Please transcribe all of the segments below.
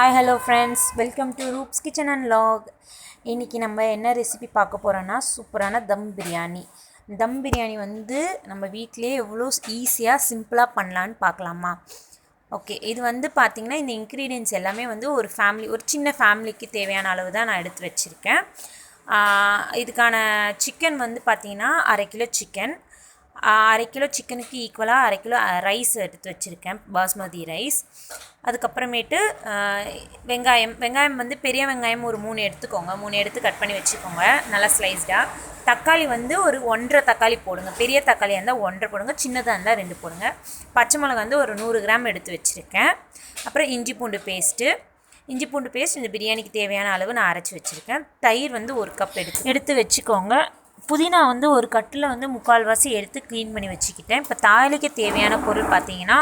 Hi, hello friends. Welcome to Roop's Kitchen and Log. இன்றைக்கி நம்ம என்ன ரெசிபி பார்க்க போகிறோன்னா சூப்பரான தம் பிரியாணி. தம் பிரியாணி வந்து நம்ம வீட்டிலே எவ்வளோ ஈஸியாக சிம்பிளாக பண்ணலான்னு பார்க்கலாமா? ஓகே, இது வந்து பார்த்திங்கன்னா இந்த இன்க்ரீடியன்ட்ஸ் எல்லாமே வந்து ஒரு சின்ன ஃபேமிலிக்கு தேவையான அளவு தான் நான் எடுத்து வச்சுருக்கேன். இதுக்கான சிக்கன் வந்து பார்த்திங்கன்னா 1/2 கிலோ சிக்கன், 1/2 கிலோ சிக்கனுக்கு ஈக்குவலாக 1/2 கிலோ ரைஸ் எடுத்து வச்சுருக்கேன், பாஸ்மதி ரைஸ். அதுக்கப்புறமேட்டு வெங்காயம் வந்து பெரிய வெங்காயம் ஒரு 3 எடுத்துக்கோங்க, 3 எடுத்து கட் பண்ணி வச்சுக்கோங்க நல்லா ஸ்லைஸ்டாக. தக்காளி வந்து ஒரு 1.5 தக்காளி போடுங்க, பெரிய தக்காளியாக இருந்தால் 1.5 போடுங்க, சின்னதாக இருந்தால் 2 போடுங்க. பச்சை மிளகா வந்து ஒரு 100 கிராம் எடுத்து வச்சுருக்கேன். அப்புறம் இஞ்சி பூண்டு பேஸ்ட் இந்த பிரியாணிக்கு தேவையான அளவு நான் அரைச்சி வச்சுருக்கேன். தயிர் வந்து 1 கப் எடுத்து வச்சுக்கோங்க. புதினா வந்து ஒரு கட்டில் வந்து 3/4 எடுத்து க்ளீன் பண்ணி வச்சுக்கிட்டேன். இப்போ தாளிக்கு தேவையான பொருள் பார்த்தீங்கன்னா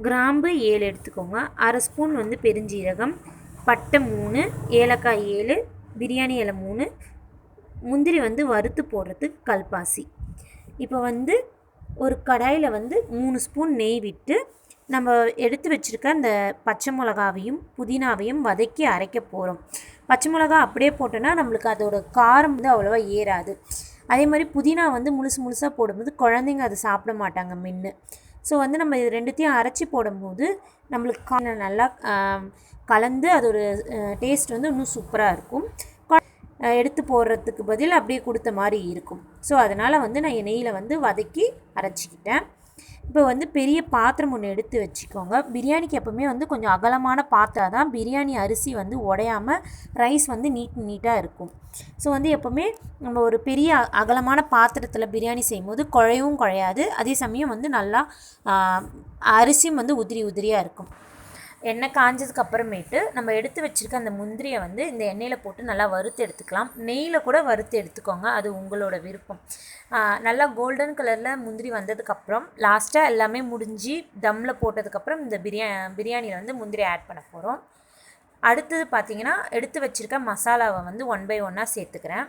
கிராம்பு 7 எடுத்துக்கோங்க, 1/2 ஸ்பூன் வந்து பெருஞ்சீரகம், பட்டை 3, ஏலக்காய் 7, பிரியாணி இலை 3, முந்திரி வந்து வறுத்து போடுறதுக்கு கல்பாசி. இப்போ வந்து ஒரு கடாயில் வந்து 3 ஸ்பூன் நெய் விட்டு நம்ம எடுத்து வச்சுருக்க அந்த பச்சை மிளகாவையும் புதினாவையும் வதக்கி அரைக்க போகிறோம். பச்சை மிளகா அப்படியே போட்டோன்னா நம்மளுக்கு அதோட காரம் வந்து அவ்வளோவா ஏறாது. அதே மாதிரி புதினா வந்து முழுசாக போடும்போது குழந்தைங்க அதை சாப்பிட மாட்டாங்க மென்று. ஸோ வந்து நம்ம இது ரெண்டுத்தையும் அரைச்சி போடும்போது நம்மளுக்கு நல்லா கலந்து அதோட டேஸ்ட் வந்து இன்னும் சூப்பராக இருக்கும். எடுத்து போடுறதுக்கு பதில் அப்படியே கொடுத்த மாதிரி இருக்கும். ஸோ அதனால் வந்து நான் நெய்யில் வந்து வதக்கி அரைச்சிக்கிட்டேன். இப்போ வந்து பெரிய பாத்திரம் ஒன்று எடுத்து வச்சுக்கோங்க. பிரியாணிக்கு எப்போவுமே வந்து கொஞ்சம் அகலமான பாத்திரம் தான் பிரியாணி அரிசி வந்து உடையாமல் ரைஸ் வந்து நீட்டாக இருக்கும். ஸோ வந்து எப்போவுமே நம்ம ஒரு பெரிய அகலமான பாத்திரத்தில் பிரியாணி செய்யும்போது குழையவும் குழையாது, அதே சமயம் வந்து நல்லா அரிசியும் வந்து உதிரியாக இருக்கும். எண்ணெய் காஞ்சதுக்கு அப்புறமேட்டு நம்ம எடுத்து வச்சுருக்க அந்த முந்திரியை வந்து இந்த எண்ணெயில் போட்டு நல்லா வறுத்து எடுத்துக்கலாம். நெய்யில் கூட வறுத்து எடுத்துக்கோங்க, அது உங்களோட விருப்பம். நல்லா கோல்டன் கலரில் முந்திரி வந்ததுக்கப்புறம் லாஸ்ட்டாக எல்லாமே முடிஞ்சு தம்மில் போட்டதுக்கப்புறம் இந்த பிரியாணியில் வந்து முந்திரி ஆட் பண்ண போகிறோம். அடுத்தது பார்த்திங்கன்னா எடுத்து வச்சுருக்க மசாலாவை வந்து 1 by 1 சேர்த்துக்கிறேன்.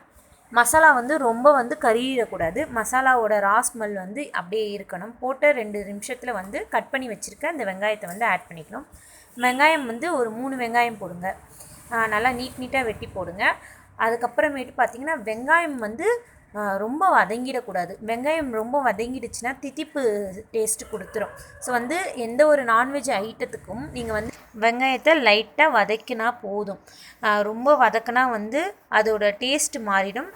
மசாலா வந்து ரொம்ப வந்து கறியிடக்கூடாது, மசாலாவோட ஸ்மெல் வந்து அப்படியே இருக்கணும். போட்ட 2 நிமிஷத்தில் வந்து கட் பண்ணி வச்சுருக்க அந்த வெங்காயத்தை வந்து ஆட் பண்ணிக்கணும். வெங்காயம் வந்து ஒரு 3 வெங்காயம் போடுங்க, நல்லா நீட்டாக வெட்டி போடுங்க. அதுக்கப்புறமேட்டு பார்த்திங்கன்னா வெங்காயம் வந்து ரொம்ப வதங்கிடக்கூடாது. வெங்காயம் ரொம்ப வதங்கிடுச்சுன்னா தித்திப்பு டேஸ்ட்டு கொடுத்துரும். ஸோ வந்து எந்த ஒரு நான்வெஜ் ஐட்டத்துக்கும் நீங்கள் வந்து வெங்காயத்தை லைட்டாக வதக்கினா போதும். ரொம்ப வதக்கினா வந்து அதோட டேஸ்ட்டு மாறிடும்.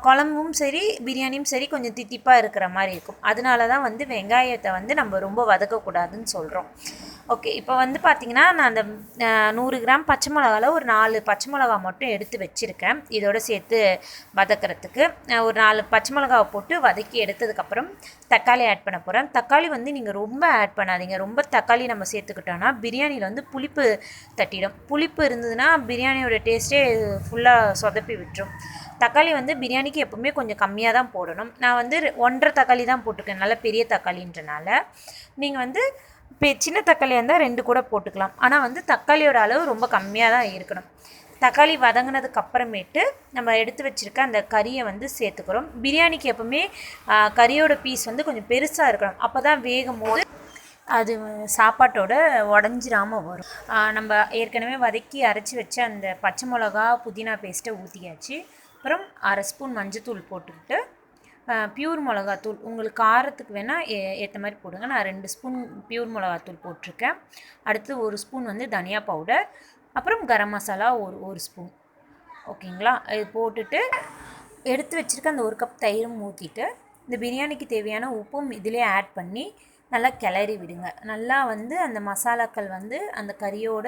குழம்பும் சரி பிரியாணியும் சரி கொஞ்சம் தித்திப்பாக இருக்கிற மாதிரி இருக்கும். அதனால தான் வந்து வெங்காயத்தை வந்து நம்ம ரொம்ப வதக்கக்கூடாதுன்னு சொல்கிறோம். ஓகே, இப்போ வந்து பார்த்திங்கன்னா நான் அந்த 100 கிராம் பச்சை மிளகாவில் ஒரு 4 பச்சை மிளகா மட்டும் எடுத்து வச்சுருக்கேன். இதோடு சேர்த்து வதக்கிறதுக்கு ஒரு 4 பச்சை மிளகாவை போட்டு வதக்கி எடுத்ததுக்கப்புறம் தக்காளி ஆட் பண்ண போகிறேன். தக்காளி வந்து நீங்கள் ரொம்ப ஆட் பண்ணாதீங்க. ரொம்ப தக்காளி நம்ம சேர்த்துக்கிட்டோன்னா பிரியாணியில் வந்து புளிப்பு தட்டிடும். புளிப்பு இருந்ததுன்னா பிரியாணியோட டேஸ்ட்டே ஃபுல்லாக சொதப்பி விட்டுரும். தக்காளி வந்து பிரியாணிக்கு எப்போவுமே கொஞ்சம் கம்மியாக தான் போடணும். நான் வந்து 1.5 தக்காளி தான் போட்டிருக்கேன், நல்ல பெரிய தக்காளின்றனால. நீங்கள் வந்து இப்போ சின்ன தக்காளியாக இருந்தால் 2 கூட போட்டுக்கலாம். ஆனால் வந்து தக்காளியோட அளவு ரொம்ப கம்மியாக தான் இருக்கணும். தக்காளி வதங்கினதுக்கு அப்புறமேட்டு நம்ம எடுத்து வச்சுருக்க அந்த கறியை வந்து சேர்த்துக்கிறோம். பிரியாணிக்கு எப்போவுமே கறியோட பீஸ் வந்து கொஞ்சம் பெருசாக இருக்கணும், அப்போ தான் வேகும் போது அது சாப்பாட்டோட உடஞ்சிராமல் வரும். நம்ம ஏற்கனவே வதக்கி அரைச்சி வச்ச அந்த பச்சை மிளகா புதினா பேஸ்ட்டை ஊற்றியாச்சு. அப்புறம் 1/2 ஸ்பூன் மஞ்சத்தூள் போட்டுக்கிட்டு பியூர் மிளகாத்தூள் உங்களுக்கு காரத்துக்கு வேணால் ஏற்ற மாதிரி போடுங்க. நான் 2 ஸ்பூன் பியூர் மிளகாத்தூள் போட்டிருக்கேன். அடுத்து 1 ஸ்பூன் வந்து தனியா பவுடர், அப்புறம் கரம் மசாலா ஒரு ஸ்பூன். ஓகேங்களா, இது போட்டுட்டு எடுத்து வச்சுருக்க அந்த 1 கப் தயிரும் ஊற்றிட்டு இந்த பிரியாணிக்கு தேவையான உப்பும் இதிலே ஆட் பண்ணி நல்லா கிளறி விடுங்க. நல்லா வந்து அந்த மசாலாக்கள் வந்து அந்த கறியோட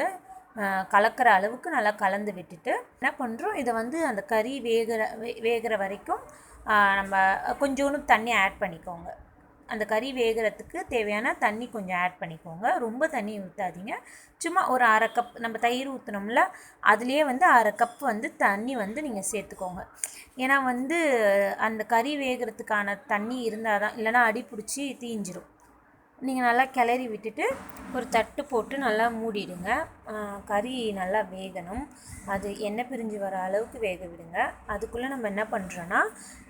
கலக்கிற அளவுக்கு நல்லா கலந்து விட்டுட்டு என்ன பண்ணுறோம், இதை வந்து அந்த கறி வேகிற வரைக்கும் நம்ம கொஞ்சோண்டு தண்ணி ஆட் பண்ணிக்கோங்க. அந்த கறி வேகிறதுக்கு தேவையான தண்ணி கொஞ்சம் ஆட் பண்ணிக்கோங்க. ரொம்ப தண்ணி ஊற்றாதீங்க. சும்மா ஒரு 1/2 கப் நம்ம தயிர் ஊற்றினோம்ல, அதுலேயே வந்து 1/2 கப் வந்து தண்ணி வந்து நீங்கள் சேர்த்துக்கோங்க. ஏன்னா வந்து அந்த கறி வேகிறதுக்கான தண்ணி இருந்தால் தான், இல்லைனா அடி பிடிச்சி தீஞ்சிரும். நீங்கள் நல்லா கிளறி விட்டுட்டு ஒரு தட்டு போட்டு நல்லா மூடிடுங்க. கறி நல்லா வேகணும், அது எண்ணெய் பிரிஞ்சு வர அளவுக்கு வேக விடுங்க. அதுக்குள்ளே நம்ம என்ன பண்ணுறோன்னா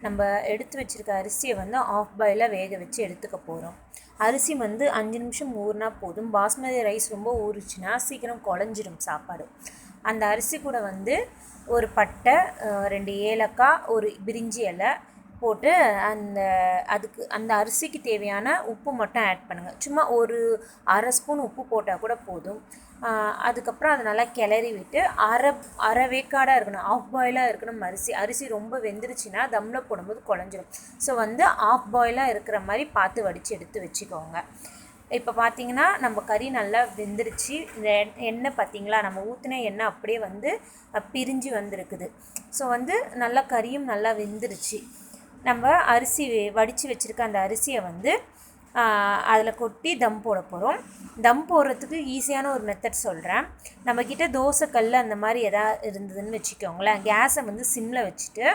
நம்ம எடுத்து வச்சுருக்க அரிசியை வந்து ஆஃப் பாயிலாக வேக வச்சு எடுத்துக்க போகிறோம். அரிசி வந்து 5 நிமிஷம் ஊறினா போதும். பாஸ்மதி ரைஸ் ரொம்ப ஊறிச்சுன்னா சீக்கிரம் குழஞ்சிடும் சாப்பாடு. அந்த அரிசி கூட வந்து ஒரு பட்டை, 2 ஏலக்காய், ஒரு பிரிஞ்சி இலை போட்டு அந்த அரிசிக்கு தேவையான உப்பு மட்டும் ஆட் பண்ணுங்கள். சும்மா ஒரு அரை ஸ்பூன் உப்பு போட்டால் கூட போதும். அதுக்கப்புறம் அதை நல்லா கிளறி விட்டு அரை வேக்காடாக இருக்கணும், ஆஃப் பாயிலாக இருக்கணும். அரிசி ரொம்ப வெந்துருச்சுன்னா தம்மில் போடும்போது குழஞ்சிடும். ஸோ வந்து ஆஃப் பாயிலாக இருக்கிற மாதிரி பார்த்து வடித்து எடுத்து வச்சுக்கோங்க. இப்போ பார்த்தீங்கன்னா நம்ம கறி நல்லா வெந்துருச்சு. இந்த எண்ணெய் பார்த்திங்களா, நம்ம ஊற்றின எண்ணெய் அப்படியே வந்து பிரிஞ்சு வந்திருக்குது. ஸோ வந்து நல்லா கறியும் நல்லா வெந்துருச்சு. நம்ம அரிசி வடித்து வச்சுருக்க அந்த அரிசியை வந்து அதில் கொட்டி தம் போட போகிறோம். தம் போடுறதுக்கு ஈஸியான ஒரு மெத்தட் சொல்கிறேன். நம்மக்கிட்ட தோசை கல் அந்த மாதிரி எதாவது இருந்ததுன்னு வச்சுக்கோங்களேன். கேஸை வந்து சிம்மில் வச்சுட்டு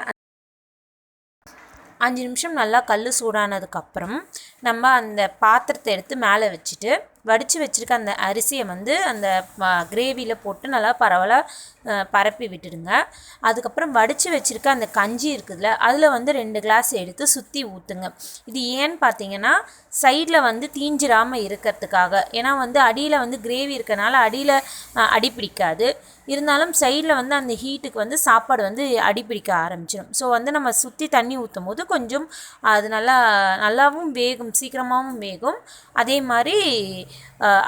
5 நிமிஷம் நல்லா கல் சூடானதுக்கப்புறம் நம்ம அந்த பாத்திரத்தை எடுத்து மேலே வச்சுட்டு வடித்து வச்சுருக்க அந்த அரிசியை வந்து அந்த கிரேவியில் போட்டு நல்லா பரப்பி விட்டுடுங்க. அதுக்கப்புறம் வடித்து வச்சுருக்க அந்த கஞ்சி இருக்குதுல்ல, அதில் வந்து 2 கிளாஸ் எடுத்து சுற்றி ஊற்றுங்க. இது ஏன்னு பார்த்தீங்கன்னா சைடில் வந்து தீஞ்சிராமல் இருக்கிறதுக்காக. ஏன்னா வந்து அடியில் வந்து கிரேவி இருக்கிறனால அடியில் அடி பிடிக்காது. இருந்தாலும் சைடில் வந்து அந்த ஹீட்டுக்கு வந்து சாப்பாடு வந்து அடி பிடிக்க ஆரம்பிச்சிடும். ஸோ வந்து நம்ம சுற்றி தண்ணி ஊற்றும் போது கொஞ்சம் அது நல்லாவும் வேகும், சீக்கிரமாகவும் வேகும். அதே மாதிரி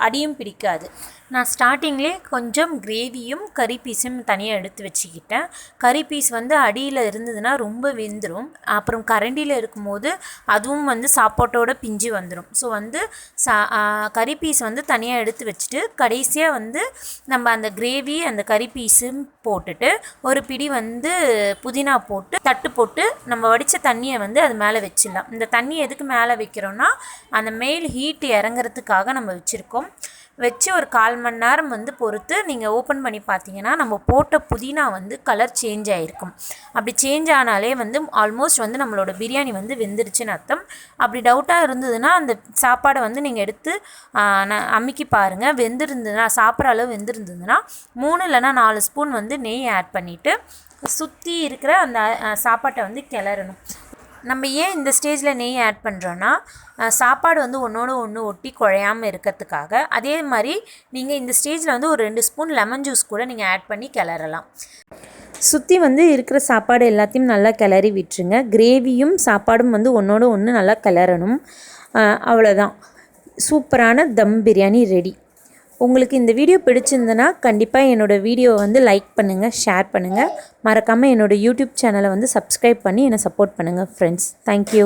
அடியும் பிடிக்காது. நான் ஸ்டார்டிங்லேயே கொஞ்சம் கிரேவியும் கறி பீஸும் தனியாக எடுத்து வச்சுக்கிட்டேன். கறி பீஸ் வந்து அடியில் இருந்ததுன்னா ரொம்ப வெந்துடும். அப்புறம் கரண்டியில் இருக்கும்போது அதுவும் வந்து சாப்பாட்டோட பிஞ்சு வந்துடும். ஸோ வந்து கறி பீஸ் வந்து தனியாக எடுத்து வச்சுட்டு கடைசியாக வந்து நம்ம அந்த கிரேவி அந்த கறி பீஸும் போட்டுட்டு ஒரு பிடி வந்து புதினா போட்டு தட்டு போட்டு நம்ம வடித்த தண்ணியை வந்து அது மேலே வச்சிடலாம். இந்த தண்ணி எதுக்கு மேலே வைக்கிறோன்னா அந்த மேல் ஹீட் இறங்குறதுக்காக நம்ம வச்சுருக்கோம். வச்சு ஒரு 1/4 மணி நேரம் வந்து பொறுத்து நீங்கள் ஓப்பன் பண்ணி பார்த்தீங்கன்னா நம்ம போட்ட புதினா வந்து கலர் சேஞ்ச் ஆகிருக்கும். அப்படி சேஞ்ச் ஆனாலே வந்து ஆல்மோஸ்ட் வந்து நம்மளோட பிரியாணி வந்து வெந்துருச்சுன்னு அர்த்தம். அப்படி டவுட்டாக இருந்ததுன்னா அந்த சாப்பாடை வந்து நீங்கள் எடுத்து அமுக்கி பாருங்கள். வெந்திருந்ததுன்னா சாப்பிட்ற அளவு வெந்திருந்ததுன்னா 3 இல்லைனா 4 ஸ்பூன் வந்து நெய் ஆட் பண்ணிவிட்டு சுற்றி இருக்கிற அந்த சாப்பாட்டை வந்து கிளறணும். நம்ம ஏன் இந்த ஸ்டேஜில் நெய் ஆட் பண்ணுறோன்னா சாப்பாடு வந்து ஒன்றோடு ஒன்று ஒட்டி குழையாமல் இருக்கிறதுக்காக. அதே மாதிரி நீங்கள் இந்த ஸ்டேஜில் வந்து ஒரு 2 ஸ்பூன் லெமன் ஜூஸ் கூட நீங்கள் ஆட் பண்ணி கிளறலாம். சுற்றி வந்து இருக்கிற சாப்பாடு எல்லாத்தையும் நல்லா கிளறி விட்டுருங்க. கிரேவியும் சாப்பாடும் வந்து ஒன்றோடு ஒன்று நல்லா கிளறணும். அவ்வளோதான், சூப்பரான தம் பிரியாணி ரெடி. உங்களுக்கு இந்த வீடியோ பிடிச்சிருந்ததுன்னா கண்டிப்பாக என்னோடய வீடியோவை வந்து லைக் பண்ணுங்கள், ஷேர் பண்ணுங்கள். மறக்காமல் என்னோடய யூடியூப் சேனலை வந்து சப்ஸ்கிரைப் பண்ணி என்னை சப்போர்ட் பண்ணுங்கள் ஃப்ரெண்ட்ஸ். தேங்க்யூ.